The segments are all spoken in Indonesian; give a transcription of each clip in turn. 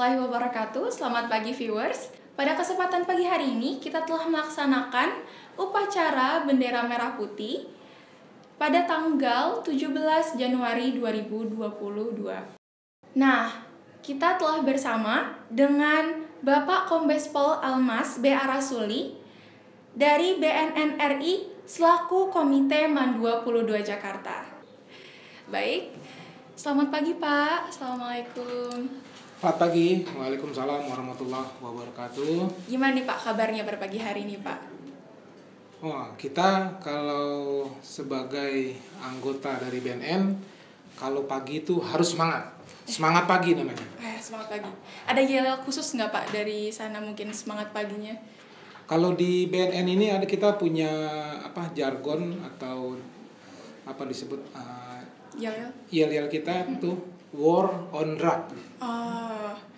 warahmatullahi wabarakatuh. Selamat pagi viewers. Pada kesempatan pagi hari ini kita telah melaksanakan upacara bendera merah putih pada tanggal 17 Januari 2022. Nah, kita telah bersama dengan Bapak Kombes Pol Almas B.A. Rasuli dari BNN RI selaku Komite MAN 22 Jakarta. Baik, selamat pagi Pak. Assalamualaikum. Selamat pagi, waalaikumsalam warahmatullahi wabarakatuh. Gimana nih Pak kabarnya pada pagi hari ini Pak? Wah, kita kalau sebagai anggota dari BNN, kalau pagi itu harus semangat. Semangat pagi namanya. Semangat pagi. Ada yel khusus nggak Pak dari sana mungkin semangat paginya? Kalau di BNN ini kita punya jargon atau disebut yel kita itu war on drug.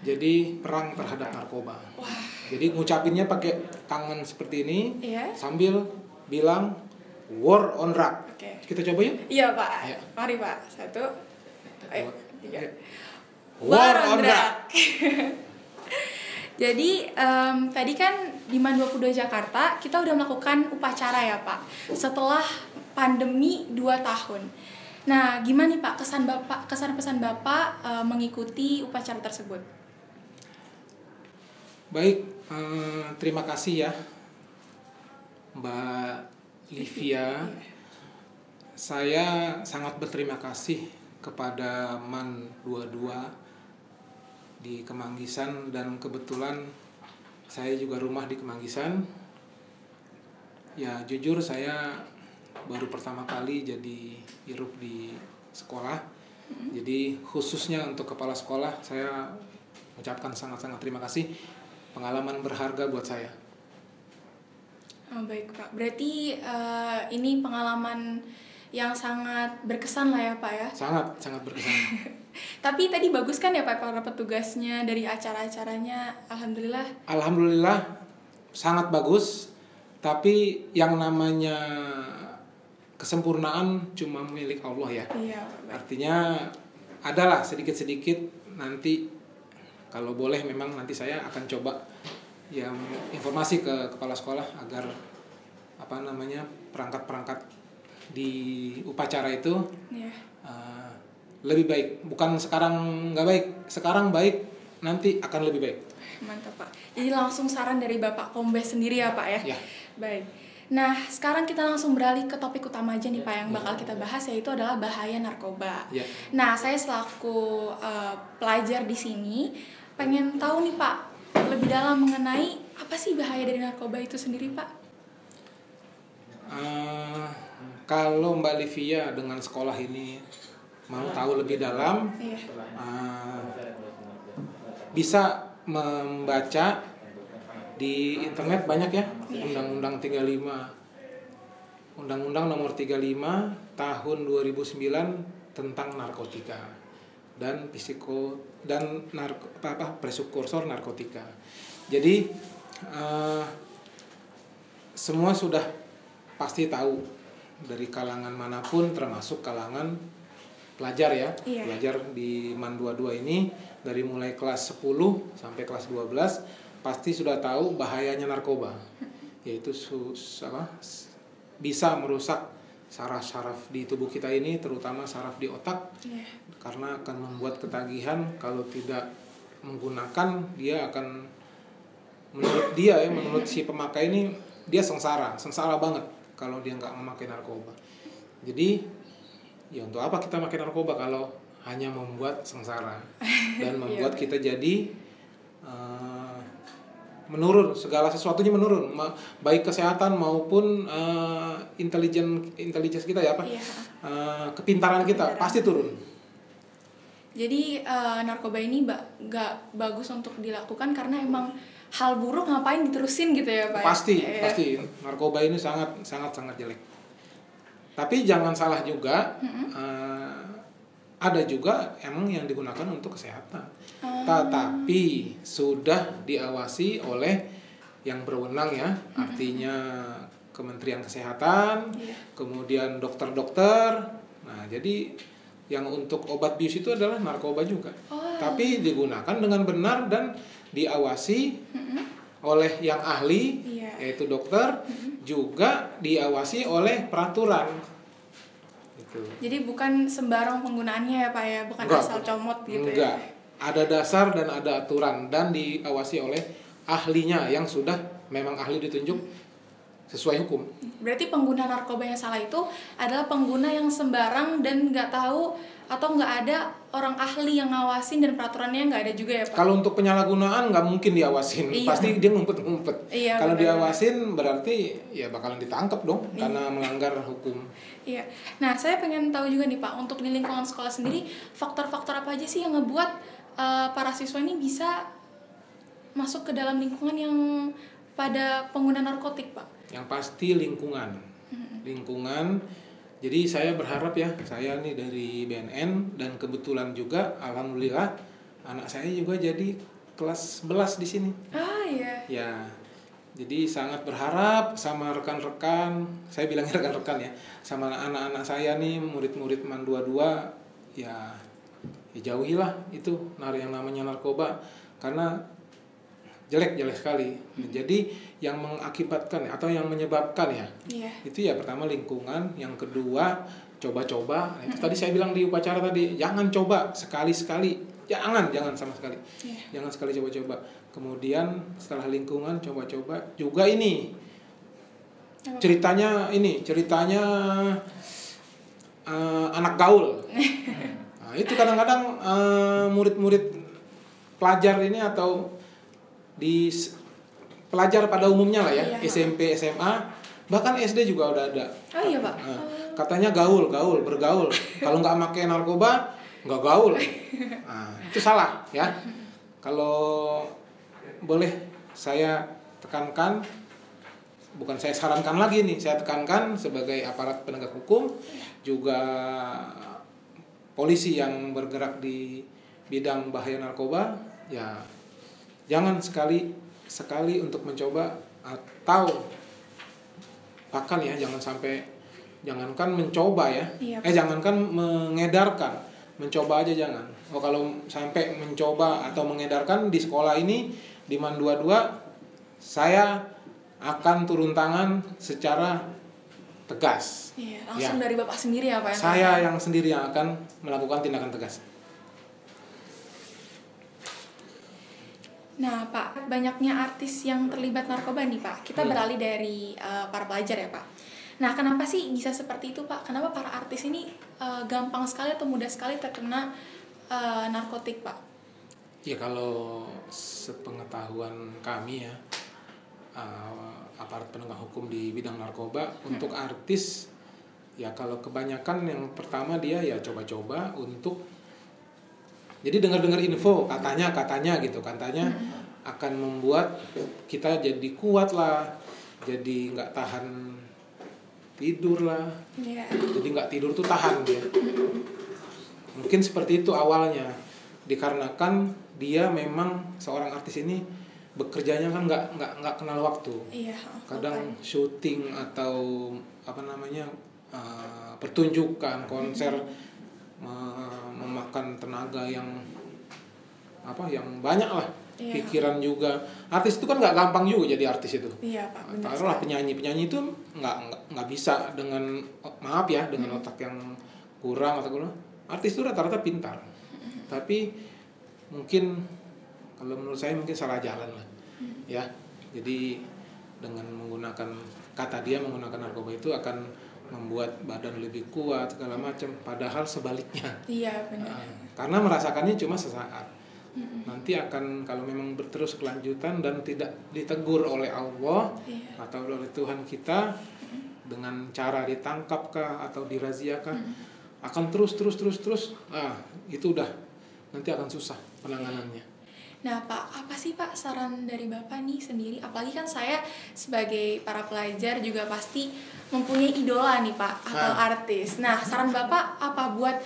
Jadi perang terhadap narkoba. Wah. Jadi ngucapinnya pakai tangan seperti ini, sambil bilang war on drug. Oke. Kita coba yuk? Iya Pak. Ayo. Mari Pak. 1, 2, 3. War on drug. Jadi tadi kan di MAN 22 Jakarta kita udah melakukan upacara ya Pak. Setelah pandemi 2 tahun. Nah, gimana nih Pak kesan-pesan Bapak mengikuti upacara tersebut? Baik, terima kasih ya Mbak Livia. Saya sangat berterima kasih kepada MAN 22 di Kemanggisan, dan kebetulan saya juga rumah di Kemanggisan. Ya, jujur saya baru pertama kali jadi irup di sekolah. Jadi khususnya untuk kepala sekolah saya ucapkan sangat-sangat terima kasih. Pengalaman berharga buat saya. Oh, baik Pak. Berarti ini pengalaman yang sangat berkesan lah ya Pak ya? Sangat berkesan. Tapi tadi bagus kan ya Pak para petugasnya dari acara-acaranya? Alhamdulillah. Alhamdulillah sangat bagus. Tapi yang namanya kesempurnaan cuma milik Allah ya. Iya. Artinya adalah sedikit-sedikit nanti kalau boleh memang nanti saya akan coba yang informasi ke kepala sekolah agar perangkat-perangkat di upacara itu lebih baik. Bukan sekarang nggak baik, sekarang baik, nanti akan lebih baik. Mantap Pak. Jadi langsung saran dari Bapak Kombes sendiri ya Pak ya? Ya. Baik. Nah, sekarang kita langsung beralih ke topik utama aja nih Pak yang bakal kita bahas, yaitu adalah bahaya narkoba. Ya. Nah, saya selaku pelajar di sini pengen tahu nih Pak lebih dalam mengenai apa sih bahaya dari narkoba itu sendiri Pak? Kalau Mbak Livia dengan sekolah ini mau tahu lebih dalam, bisa membaca di internet banyak ya. Undang-Undang 35, Undang-Undang Nomor 35 Tahun 2009 tentang narkotika dan prekursor narkotika. Jadi semua sudah pasti tahu dari kalangan manapun, termasuk kalangan pelajar ya. Pelajar di MAN 22 ini dari mulai kelas 10 sampai kelas 12 pasti sudah tahu bahayanya narkoba, yaitu bisa merusak saraf-saraf di tubuh kita ini, terutama saraf di otak, karena akan membuat ketagihan. Kalau tidak menggunakan, dia akan menurut si pemakai ini dia sengsara banget kalau dia nggak memakai narkoba. Jadi ya untuk apa kita pakai narkoba kalau hanya membuat sengsara dan membuat kita jadi menurun, segala sesuatunya menurun, baik kesehatan maupun intelijen kita ya kepintaran kita pasti turun. Jadi narkoba ini nggak bagus untuk dilakukan karena emang hal buruk, ngapain diterusin gitu ya Pak? Pasti narkoba ini sangat jelek. Tapi jangan salah juga, ada juga emang yang digunakan untuk kesehatan. Tetapi sudah diawasi oleh yang berwenang ya, artinya Kementerian Kesehatan, kemudian dokter-dokter. Nah, jadi yang untuk obat bius itu adalah narkoba juga. Oh, tapi digunakan dengan benar dan diawasi oleh yang ahli, yaitu dokter, juga diawasi oleh peraturan. Gitu. Jadi bukan sembarang penggunaannya ya Pak ya, bukan Enggak. asal comot gitu Enggak. ya. Ada dasar dan ada aturan dan diawasi oleh ahlinya yang sudah memang ahli ditunjuk sesuai hukum. Berarti pengguna narkoba yang salah itu adalah pengguna yang sembarang dan nggak tahu atau nggak ada orang ahli yang ngawasin dan peraturannya nggak ada juga ya Pak? Kalau untuk penyalahgunaan nggak mungkin diawasin, Iya. pasti dia ngumpet-ngumpet. Iya, Kalau benar. diawasin berarti ya bakalan ditangkap dong karena melanggar hukum. Iya. Nah, saya pengen tahu juga nih Pak, untuk di lingkungan sekolah sendiri, faktor-faktor apa aja sih yang ngebuat para siswa ini bisa masuk ke dalam lingkungan yang pada pengguna narkotik Pak? Yang pasti lingkungan. Lingkungan. Jadi saya berharap ya, saya nih dari BNN dan kebetulan juga alhamdulillah anak saya juga jadi kelas 11 di sini. Ah iya. Ya. Jadi sangat berharap sama rekan-rekan, saya bilangnya rekan-rekan ya, sama anak-anak saya nih murid-murid MAN 22 ya jauhilah itu yang namanya narkoba karena jelek sekali. Jadi yang mengakibatkan atau yang menyebabkan ya, itu ya pertama lingkungan, yang kedua coba-coba. Itu tadi saya bilang di upacara tadi, jangan coba sekali-sekali, jangan sama sekali, jangan sekali coba-coba. Kemudian setelah lingkungan coba-coba juga ini ceritanya anak gaul. Nah, itu kadang-kadang murid-murid pelajar ini atau di pelajar pada umumnya lah ya, SMP, SMA, bahkan SD juga udah ada. Oh iya Pak. Katanya bergaul. Kalau nggak pakai narkoba, nggak gaul. Nah, itu salah ya. Kalau boleh saya tekankan, bukan saya sarankan lagi nih, saya tekankan sebagai aparat penegak hukum, juga polisi yang bergerak di bidang bahaya narkoba, ya jangan sekali untuk mencoba atau bahkan ya jangankan mencoba ya, jangankan mengedarkan, mencoba aja jangan. Kalau sampai mencoba atau mengedarkan di sekolah ini di MAN 22, saya akan turun tangan secara tegas. Iya, langsung dari Bapak sendiri ya Pak? Saya yang sendiri yang akan melakukan tindakan tegas. Nah Pak, banyaknya artis yang terlibat narkoba nih Pak. Kita beralih dari para pelajar ya Pak. Nah kenapa sih bisa seperti itu Pak? Kenapa para artis ini gampang sekali atau mudah sekali terkena narkotik Pak? Ya kalau sepengetahuan kami ya, aparat penegak hukum di bidang narkoba, untuk artis ya kalau kebanyakan yang pertama dia ya coba-coba untuk, jadi dengar-dengar info katanya akan membuat kita jadi kuat lah, jadi nggak tahan tidur lah, jadi nggak tidur tuh tahan dia. Mungkin seperti itu awalnya, dikarenakan dia memang seorang artis ini bekerjanya kan nggak kenal waktu. Kadang syuting atau pertunjukan konser memakan tenaga yang banyak lah, pikiran juga. Artis itu kan nggak gampang juga jadi artis itu. Taruhlah penyanyi itu nggak bisa dengan dengan otak yang kurang atau kurang. Artis itu rata-rata pintar, tapi mungkin kalau menurut saya mungkin salah jalan lah, ya. Jadi dengan menggunakan menggunakan narkoba itu akan membuat badan lebih kuat segala macam, padahal sebaliknya. Iya benar. Karena merasakannya cuma sesaat. Nanti akan kalau memang berterus kelanjutan dan tidak ditegur oleh Allah atau oleh Tuhan kita dengan cara ditangkapkah atau diraziakah, akan terus. Itu udah nanti akan susah penanganannya. Nah Pak, apa sih Pak saran dari Bapak nih sendiri? Apalagi kan saya sebagai para pelajar juga pasti mempunyai idola nih Pak, atau artis. Nah saran Bapak apa buat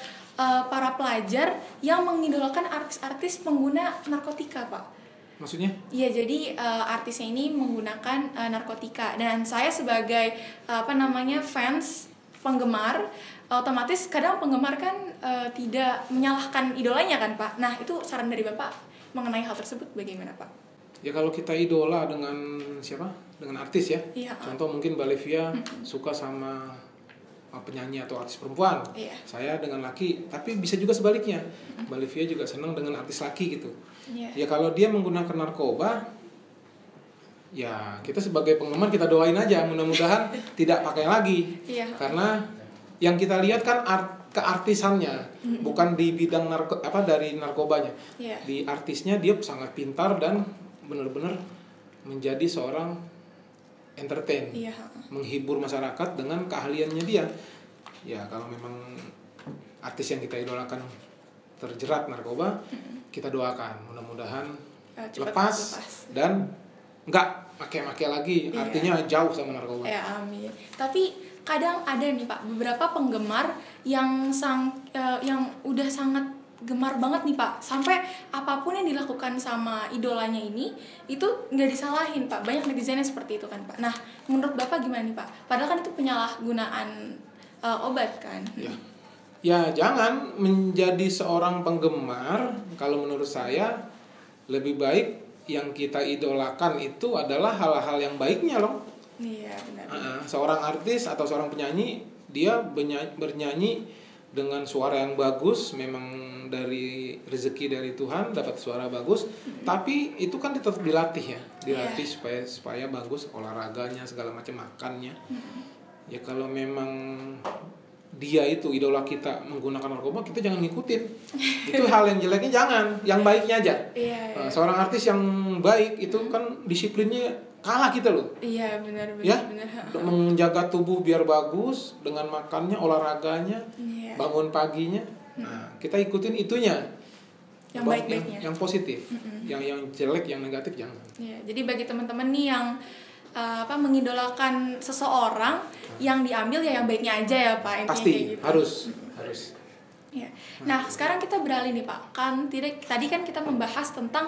para pelajar yang mengidolakan artis-artis pengguna narkotika Pak? Maksudnya? Iya, jadi artisnya ini menggunakan narkotika, dan saya sebagai fans, penggemar, otomatis kadang penggemar kan tidak menyalahkan idolanya kan Pak. Nah itu saran dari Bapak mengenai hal tersebut bagaimana Pak? Ya kalau kita idola dengan siapa? Dengan artis ya. Iya. Contoh mungkin Mbak Livia suka sama penyanyi atau artis perempuan. Iya. Saya dengan laki, tapi bisa juga sebaliknya. Mbak Livia juga senang dengan artis laki gitu. Iya. Ya kalau dia menggunakan narkoba, ya kita sebagai penggemar kita doain aja mudah-mudahan tidak pakai lagi. Iya. Karena yang kita lihat kan keartisannya, bukan di bidang dari narkobanya. Iya. Di artisnya dia sangat pintar dan benar-benar menjadi seorang entertain, Iya. menghibur masyarakat dengan keahliannya dia. Ya kalau memang artis yang kita idolakan terjerat narkoba, kita doakan mudah-mudahan lepas dan enggak make-make lagi, Iya. artinya jauh sama narkoba. Ya amin. Tapi kadang ada nih Pak beberapa penggemar yang yang udah sangat gemar banget nih Pak, sampai apapun yang dilakukan sama idolanya ini itu nggak disalahin Pak. Banyak netizennya seperti itu kan Pak. Nah menurut Bapak gimana nih Pak? Padahal kan itu penyalahgunaan obat kan. Ya jangan menjadi seorang penggemar. Kalau menurut saya lebih baik yang kita idolakan itu adalah hal-hal yang baiknya loh. Iya benar. Seorang artis atau seorang penyanyi dia bernyanyi dengan suara yang bagus, memang dari rezeki dari Tuhan dapat suara bagus, tapi itu kan tetap dilatih ya, dilatih supaya bagus olahraganya segala macam, makannya. Ya kalau memang dia itu idola kita menggunakan narkoba, kita jangan ngikutin. Itu hal yang jeleknya jangan, yang baiknya aja. Iya. Seorang artis yang baik itu kan disiplinnya kalah kita loh. Iya benar. Ya, menjaga tubuh biar bagus dengan makannya, olahraganya, bangun paginya. Nah, kita ikutin itunya. Yang baik-baiknya. Yang positif. Yang jelek, yang negatif jangan. Ya, jadi bagi teman-teman nih yang mengidolakan seseorang, yang diambil ya yang baiknya aja ya Pak. Pasti gitu. harus. Ya. Nah sekarang kita beralih nih Pak, kan tadi kan kita membahas tentang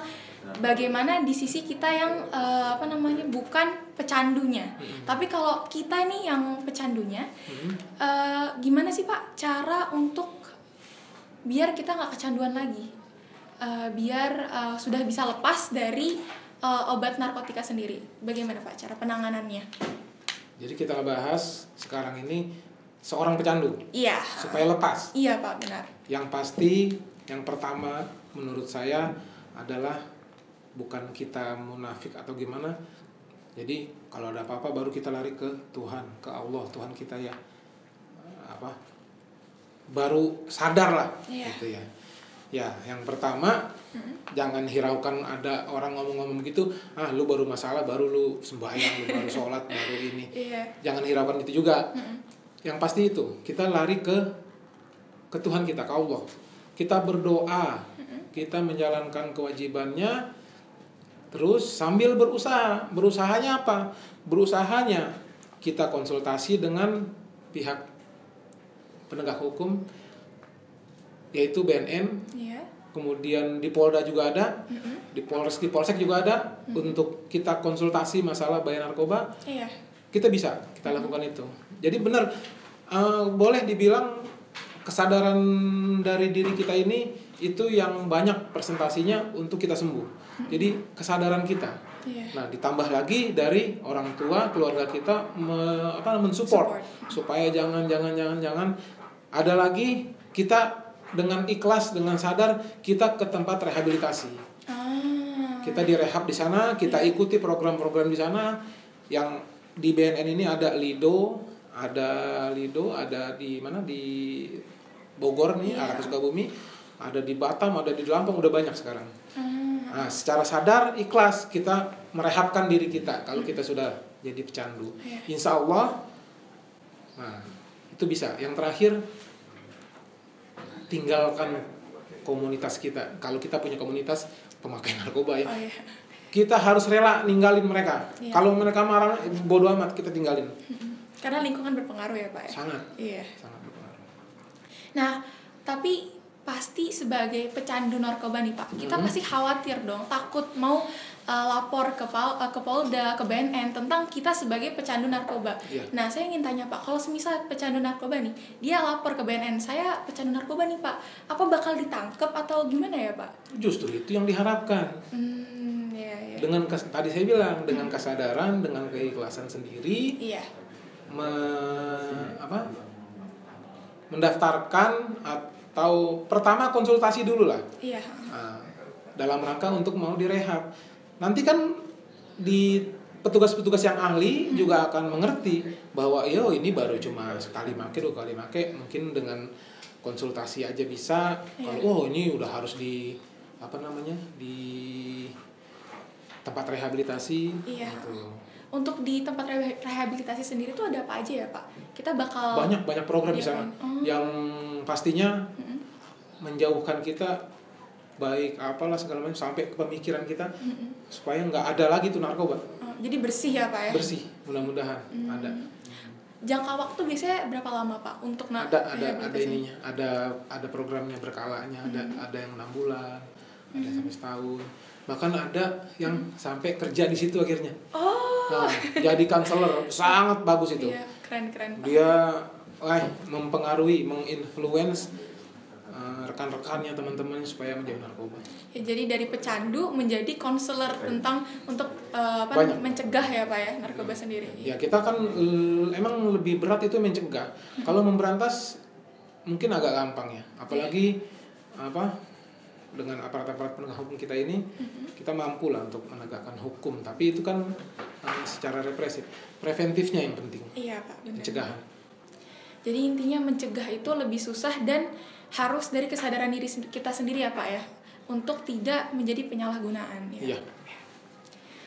bagaimana di sisi kita yang bukan pecandunya, tapi kalau kita nih yang pecandunya, gimana sih Pak cara untuk biar kita nggak kecanduan lagi, biar sudah bisa lepas dari obat narkotika sendiri, bagaimana Pak cara penanganannya? Jadi kita bahas sekarang ini seorang pecandu. Iya. Supaya lepas. Iya Pak, benar. Yang pasti, yang pertama menurut saya adalah bukan kita munafik atau gimana. Jadi kalau ada apa-apa baru kita lari ke Tuhan, ke Allah, Tuhan kita ya. Baru sadar lah, gitu ya. Ya, yang pertama jangan hiraukan ada orang ngomong-ngomong gitu, lu baru masalah, baru lu sembahyang, lu baru sholat, baru ini. Jangan hiraukan itu juga. Yang pasti itu kita lari ke Tuhan kita, ke Allah. Kita berdoa, kita menjalankan kewajibannya, terus sambil berusaha. Berusahanya apa? Berusahanya kita konsultasi dengan pihak penegak hukum, yaitu BNN. Kemudian di Polda juga ada, di Polsek juga ada, untuk kita konsultasi masalah bahaya narkoba. Kita bisa, kita lakukan itu. Jadi benar, boleh dibilang kesadaran dari diri kita ini itu yang banyak persentasinya untuk kita sembuh. Jadi kesadaran kita. Nah, ditambah lagi dari orang tua, keluarga kita mensupport supaya jangan ada lagi kita dengan ikhlas, dengan sadar kita ke tempat rehabilitasi. Kita direhab di sana, kita ikuti program-program di sana. Yang di BNN ini ada Lido, ada di mana, di Bogor nih, arah Sukabumi, ada di Batam, ada di Lampung, udah banyak sekarang. Nah, secara sadar, ikhlas kita merehabkan diri kita kalau kita sudah jadi pecandu. Insya Allah, nah itu bisa. Yang terakhir, tinggalkan komunitas kita. Kalau kita punya komunitas pemakai narkoba ya, kita harus rela ninggalin mereka. Kalau mereka marah, bodo amat, kita tinggalin. Karena lingkungan berpengaruh ya Pak ya? Sangat. Iya. Sangat berpengaruh. Nah, tapi pasti sebagai pecandu narkoba nih Pak, kita pasti khawatir dong, takut mau lapor ke Polda, ke BNN tentang kita sebagai pecandu narkoba. Nah, saya ingin tanya Pak, kalau semisal pecandu narkoba nih, dia lapor ke BNN, saya pecandu narkoba nih Pak, apa bakal ditangkap atau gimana ya Pak? Justru itu yang diharapkan. Iya. Dengan tadi saya bilang, dengan kesadaran, dengan keikhlasan sendiri, mendaftarkan atau pertama konsultasi dulu lah. Dalam rangka untuk mau direhab. Nanti kan di petugas-petugas yang ahli juga akan mengerti bahwa ini baru cuma sekali make, 2 kali make, mungkin dengan konsultasi aja bisa. Kalau ini udah harus di tempat rehabilitasi gitu. Untuk di tempat rehabilitasi sendiri itu ada apa aja ya Pak? Kita bakal banyak program di sana yang pastinya menjauhkan kita baik apalah segala macam sampai ke pemikiran kita supaya nggak ada lagi tuh narkoba. Jadi bersih ya Pak ya? Bersih, mudah-mudahan ada. Jangka waktu biasanya berapa lama Pak untuk ada ininya, ada programnya berkalanya, ada yang 6 bulan, ada sampai setahun. Bahkan ada yang sampai kerja di situ akhirnya. Jadi counselor, sangat bagus itu. Iya, keren Pak. Dia mempengaruhi, menginfluence rekan-rekannya, teman-temannya supaya menjauhi narkoba. Ya, jadi dari pecandu menjadi konselor tentang untuk mencegah ya Pak ya narkoba sendiri. Ya kita kan emang lebih berat itu mencegah. Kalau memberantas mungkin agak gampang ya. Apalagi dengan aparat-aparat penegak hukum kita ini, kita mampu lah untuk menegakkan hukum. Tapi itu kan secara represif. Preventifnya yang penting. Iya Pak, benar. Pencegahan. Jadi intinya mencegah itu lebih susah dan harus dari kesadaran diri kita sendiri ya Pak ya, untuk tidak menjadi penyalahgunaan ya. Iya.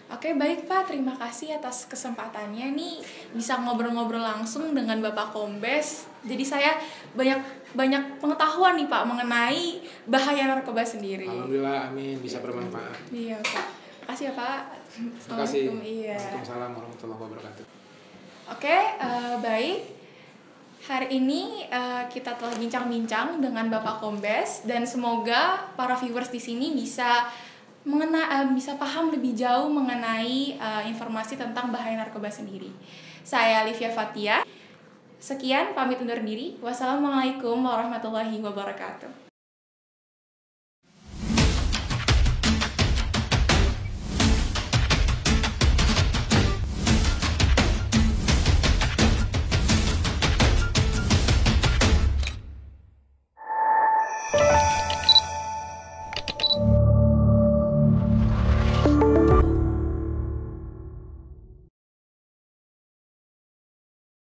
Oke, baik Pak, terima kasih atas kesempatannya nih bisa ngobrol-ngobrol langsung dengan Bapak Kombes. Jadi saya banyak pengetahuan nih Pak mengenai bahaya narkoba sendiri. Alhamdulillah, amin, bisa bermanfaat. Iya Pak. Makasih ya Pak. Terima kasih. Iya. Waalaikumsalam warahmatullahi wabarakatuh. Oke, baik. Hari ini kita telah bincang-bincang dengan Bapak Kombes dan semoga para viewers di sini bisa paham lebih jauh mengenai informasi tentang bahaya narkoba sendiri. Saya Livia Fatia. Sekian, pamit undur diri. Wassalamualaikum warahmatullahi wabarakatuh.